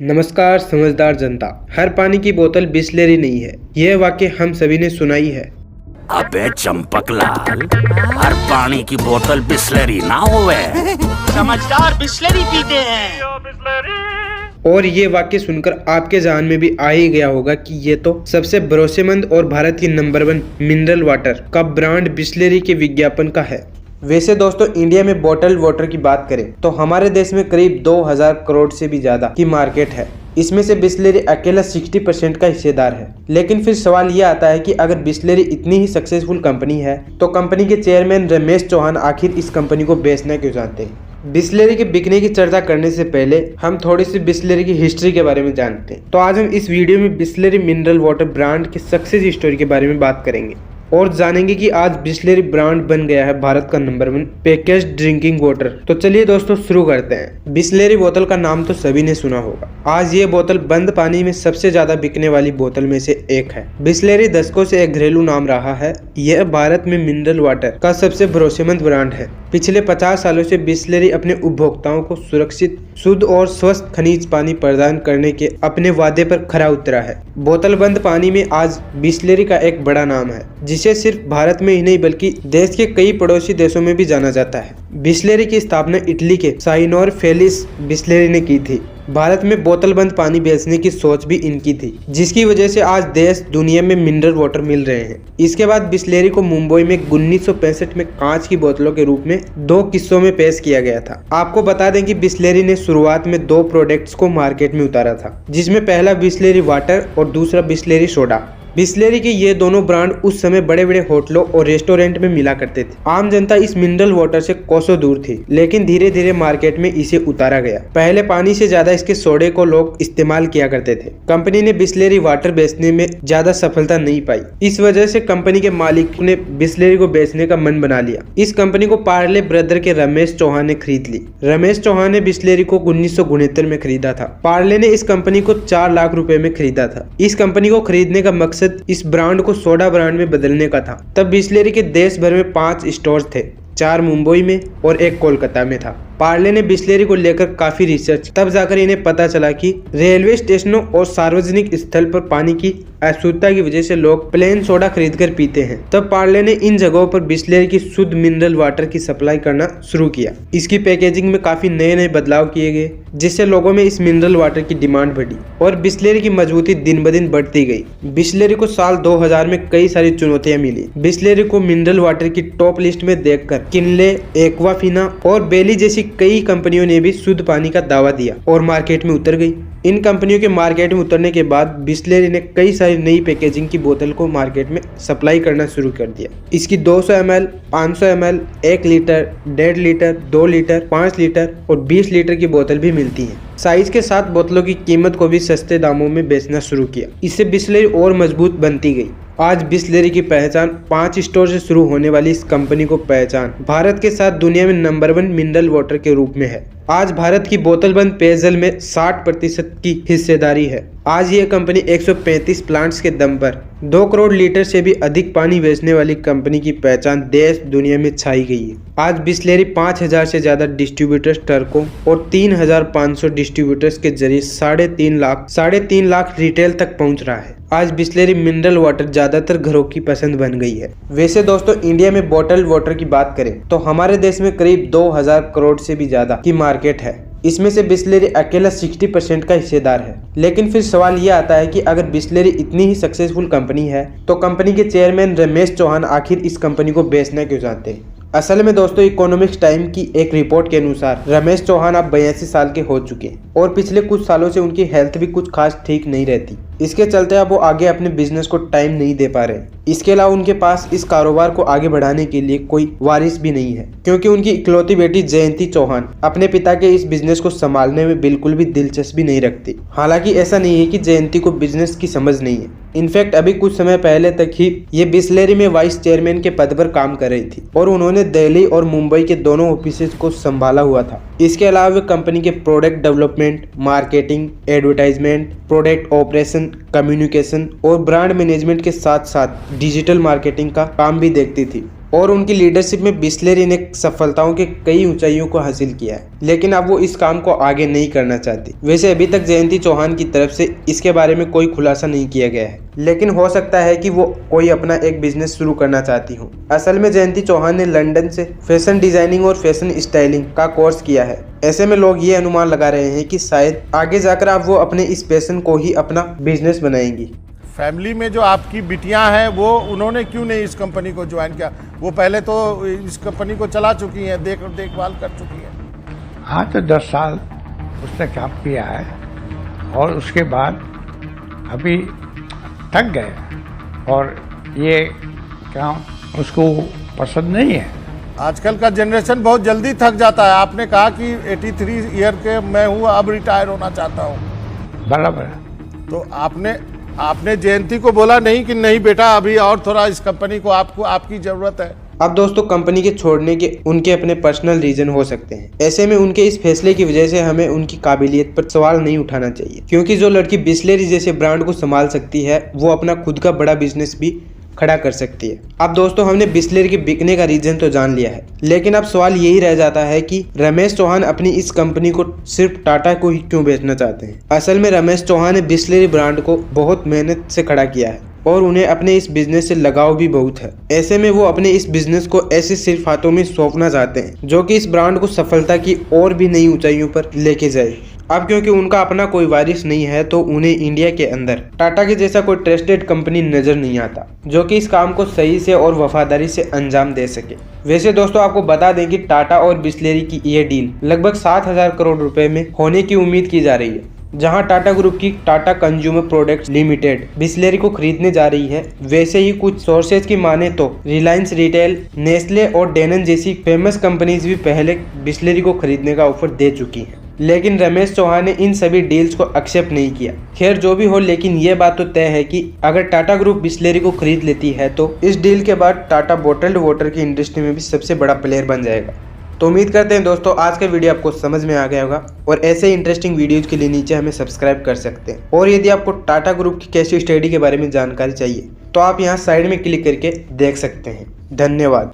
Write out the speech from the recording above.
नमस्कार समझदार जनता। हर पानी की बोतल बिसलेरी नहीं है, यह वाक्य हम सभी ने सुना ही है। अबे चंपकलाल, हर पानी की बोतल बिसलेरी ना होवे। समझदार बिसलेरी पीते हैं। और ये वाक्य सुनकर आपके ज़हन में भी आ ही गया होगा कि ये तो सबसे भरोसेमंद और भारत की नंबर 1 मिनरल वाटर का ब्रांड बिसलेरी के विज्ञापन का है। वैसे दोस्तों, इंडिया में बॉटल्ड वाटर की बात करें तो हमारे देश में करीब 2000 करोड़ से भी ज्यादा की मार्केट है। इसमें से बिसलेरी अकेला 60% का हिस्सेदार है। लेकिन फिर सवाल यह आता है कि अगर बिसलेरी इतनी ही सक्सेसफुल कंपनी है तो कंपनी के चेयरमैन रमेश चौहान आखिर इस कंपनी को बेचना क्यों चाहते हैं। बिसलेरी के बिकने की चर्चा करने से पहले हम थोड़ी सी बिसलेरी की हिस्ट्री के बारे में जानते हैं। तो आज हम इस वीडियो में बिसलेरी मिनरल वाटर ब्रांड की सक्सेस स्टोरी के बारे में बात करेंगे और जानेंगे कि आज बिसलेरी ब्रांड बन गया है भारत का नंबर 1 पैकेज्ड ड्रिंकिंग वाटर। तो चलिए दोस्तों शुरू करते हैं। बिसलेरी बोतल का नाम तो सभी ने सुना होगा। आज ये बोतल बंद पानी में सबसे ज्यादा बिकने वाली बोतल में से एक है। बिसलेरी दशकों से एक घरेलू नाम रहा है। यह भारत में मिनरल वाटर का सबसे भरोसेमंद ब्रांड है। पिछले 50 सालों से बिसलेरी अपने उपभोक्ताओं को सुरक्षित, शुद्ध और स्वस्थ खनिज पानी प्रदान करने के अपने वादे पर खरा उतरा है। बोतल बंद पानी में आज बिसलेरी का एक बड़ा नाम है, जिसे सिर्फ भारत में ही नहीं बल्कि देश के कई पड़ोसी देशों में भी जाना जाता है। बिसलेरी की स्थापना इटली के साइनोर फेलिस बिसलेरी ने की थी। भारत में बोतल बंद पानी बेचने की सोच भी इनकी थी, जिसकी वजह से आज देश दुनिया में मिनरल वाटर मिल रहे हैं। इसके बाद बिसलेरी को मुंबई में 1965 में कांच की बोतलों के रूप में 2 किस्सों में पेश किया गया था। आपको बता दें कि बिसलेरी ने शुरुआत में 2 प्रोडक्ट्स को मार्केट में उतारा था, जिसमें पहला बिसलेरी वाटर और दूसरा बिसलेरी सोडा। बिसलेरी के ये दोनों ब्रांड उस समय बड़े बड़े होटलों और रेस्टोरेंट में मिला करते थे। आम जनता इस मिनरल वाटर से कोसों दूर थी, लेकिन धीरे धीरे मार्केट में इसे उतारा गया। पहले पानी से ज्यादा इसके सोडे को लोग इस्तेमाल किया करते थे। कंपनी ने बिसलेरी वाटर बेचने में ज्यादा सफलता नहीं पाई। इस वजह से कंपनी के मालिक ने बिसलेरी को बेचने का मन बना लिया। इस कंपनी को पार्ले ब्रदर के रमेश चौहान ने खरीद ली। रमेश चौहान ने बिसलेरी को 1969 में खरीदा था। पार्ले ने इस कंपनी को 4 लाख रुपए में खरीदा था। इस कंपनी को खरीदने का मकसद इस ब्रांड को सोडा ब्रांड में बदलने का था। तब बिसलेरी के देश भर में 5 स्टोर थे, 4 मुंबई में और 1 कोलकाता में था। पार्ले ने बिसलेरी को लेकर काफी रिसर्च, तब जाकर इन्हें पता चला कि रेलवे स्टेशनों और सार्वजनिक स्थल पर पानी की अशुद्धता की वजह से लोग प्लेन सोडा खरीदकर पीते हैं। तब पार्ले ने इन जगहों पर बिसलेरी की शुद्ध मिनरल वाटर की सप्लाई करना शुरू किया। इसकी पैकेजिंग में काफी नए नए बदलाव किए गए, जिससे लोगों में इस मिनरल वाटर की डिमांड बढ़ी और बिसलेरी की मजबूती दिन ब दिन बढ़ती गई। बिसलेरी को साल 2000 में कई सारी चुनौतियां मिली। बिसलेरी को मिनरल वाटर की टॉप लिस्ट में देखकर किनले, एक्वाफिना और बेली जैसी कई कंपनियों ने भी शुद्ध पानी का दावा दिया और मार्केट में उतर गई। इन कंपनियों के मार्केट में उतरने के बाद बिसलेरी ने कई सारी नई पैकेजिंग की बोतल को मार्केट में सप्लाई करना शुरू कर दिया। इसकी 200 ml, 500 ml, 1 litre, 1.5 litre, 2 litre, 5 litre और 20 लीटर की बोतल भी मिलती है। साइज के साथ बोतलों की कीमत को भी सस्ते दामों में बेचना शुरू किया। इससे बिसलेरी और मजबूत बनती गई। आज बिसलेरी की पहचान 5 स्टोर से शुरू होने वाली इस कंपनी को पहचान भारत के साथ दुनिया में नंबर 1 मिनरल वाटर के रूप में है। आज भारत की बोतल बंद पेयजल में 60% की हिस्सेदारी है। आज ये कंपनी 135 प्लांट्स के दम पर 2 करोड़ लीटर से भी अधिक पानी बेचने वाली कंपनी की पहचान देश दुनिया में छाई गई है। आज बिसलेरी 5000 से ज्यादा डिस्ट्रीब्यूटर्स, ट्रकों और 3500 डिस्ट्रीब्यूटर्स के जरिए 3.5 लाख रिटेल तक पहुंच रहा है। आज बिसलेरी मिनरल वाटर ज्यादातर घरों की पसंद बन गई है। वैसे दोस्तों, इंडिया में बॉटल्ड वाटर की बात करें तो हमारे देश में करीब 2000 करोड़ से भी ज्यादा की मार्केट है। इसमें से बिसलेरी अकेला 60% का हिस्सेदार है। लेकिन फिर सवाल यह आता है कि अगर बिसलेरी इतनी ही सक्सेसफुल कंपनी है तो कंपनी के चेयरमैन रमेश चौहान आखिर इस कंपनी को बेचना क्यों चाहते हैं। असल में दोस्तों, इकोनॉमिक्स टाइम की एक रिपोर्ट के अनुसार रमेश चौहान अब 82 साल के हो चुके हैं और पिछले कुछ सालों से उनकी हेल्थ भी कुछ खास ठीक नहीं रहती। इसके चलते अब वो आगे अपने बिजनेस को टाइम नहीं दे पा रहे। इसके अलावा उनके पास इस कारोबार को आगे बढ़ाने के लिए कोई वारिस भी नहीं है, क्योंकि उनकी इकलौती बेटी जयंती चौहान अपने पिता के इस बिजनेस को संभालने में बिल्कुल भी दिलचस्पी नहीं रखती। हालांकि ऐसा नहीं है कि जयंती को बिजनेस की समझ नहीं है। इनफैक्ट अभी कुछ समय पहले तक ही ये बिसलेरी में वाइस चेयरमैन के पद पर काम कर रही थी और उन्होंने दिल्ली और मुंबई के दोनों ऑफिसेज को संभाला हुआ था। इसके अलावा वे कंपनी के product development, marketing, advertisement, product operation, communication और ब्रांड मैनेजमेंट के साथ साथ डिजिटल मार्केटिंग का काम भी देखती थी। और उनकी लीडरशिप में बिस्लेरी ने सफलताओं के कई ऊंचाइयों को हासिल किया है, लेकिन अब वो इस काम को आगे नहीं करना चाहती। वैसे अभी तक जयंती चौहान की तरफ से इसके बारे में कोई खुलासा नहीं किया गया है, लेकिन हो सकता है कि वो कोई अपना एक बिजनेस शुरू करना चाहती हूँ। असल में जयंती चौहान ने लंदन से फैशन डिजाइनिंग और फैशन स्टाइलिंग का कोर्स किया है। ऐसे में लोग ये अनुमान लगा रहे हैं कि शायद आगे जाकर आप वो अपने इस पैशन को ही अपना बिजनेस बनाएंगी। फैमिली में जो आपकी बिटियां हैं वो उन्होंने क्यों नहीं इस कंपनी को ज्वाइन किया? वो पहले तो इस कंपनी को चला चुकी हैं, देखभाल कर चुकी हैं। हाँ, तो 10 साल उसने काम किया है और उसके बाद अभी थक गए और ये काम उसको पसंद नहीं है। आजकल का जनरेशन बहुत जल्दी थक जाता है। आपने कहा कि 83 ईयर के मैं हूँ, अब रिटायर होना चाहता हूँ। बराबर। तो आपने जयंती को बोला नहीं कि नहीं बेटा अभी और थोड़ा इस कंपनी को आपकी जरूरत है? अब दोस्तों, कंपनी के छोड़ने के उनके अपने पर्सनल रीजन हो सकते हैं। ऐसे में उनके इस फैसले की वजह से हमें उनकी काबिलियत पर सवाल नहीं उठाना चाहिए, क्योंकि जो लड़की बिस्लेरी जैसे ब्रांड को संभाल सकती है वो अपना खुद का बड़ा बिजनेस भी खड़ा कर सकती है। अब दोस्तों, हमने बिस्लेरी के बिकने का रीजन तो जान लिया है, लेकिन अब सवाल यही रह जाता है कि रमेश चौहान अपनी इस कंपनी को सिर्फ टाटा को ही क्यों बेचना चाहते हैं। असल में रमेश चौहान ने बिस्लेरी ब्रांड को बहुत मेहनत से खड़ा किया है और उन्हें अपने इस बिजनेस से लगाव भी बहुत है। ऐसे में वो अपने इस बिजनेस को ऐसे सिर्फ हाथों में सौंपना चाहते हैं जो कि इस ब्रांड को सफलता की और भी नई ऊंचाइयों पर लेके जाए। अब क्योंकि उनका अपना कोई वारिस नहीं है तो उन्हें इंडिया के अंदर टाटा के जैसा कोई ट्रस्टेड कंपनी नजर नहीं आता जो कि इस काम को सही से और वफादारी से अंजाम दे सके। वैसे दोस्तों, आपको बता दें कि टाटा और बिस्लेरी की ये डील लगभग 7,000 करोड़ रुपए में होने की उम्मीद की जा रही है, जहां टाटा ग्रुप की Tata consumer products limited Bisleri को खरीदने जा रही है। वैसे ही कुछ सोर्सेज की माने तो रिलायंस रिटेल, नेस्ले और डेनन जैसी फेमस कंपनीज भी पहले बिस्लेरी को खरीदने का ऑफर दे चुकी हैं, लेकिन रमेश चौहान ने इन सभी डील्स को एक्सेप्ट नहीं किया। खैर जो भी हो, लेकिन ये बात तो तय है कि अगर टाटा ग्रुप बिस्लेरी को खरीद लेती है तो इस डील के बाद टाटा बॉटल्ड वाटर की इंडस्ट्री में भी सबसे बड़ा प्लेयर बन जाएगा। तो उम्मीद करते हैं दोस्तों आज का वीडियो आपको समझ में आ गया होगा, और ऐसे इंटरेस्टिंग वीडियोज के लिए नीचे हमें सब्सक्राइब कर सकते हैं। और यदि आपको टाटा ग्रुप की कैश स्टडी के बारे में जानकारी चाहिए तो आप यहाँ साइड में क्लिक करके देख सकते हैं। धन्यवाद।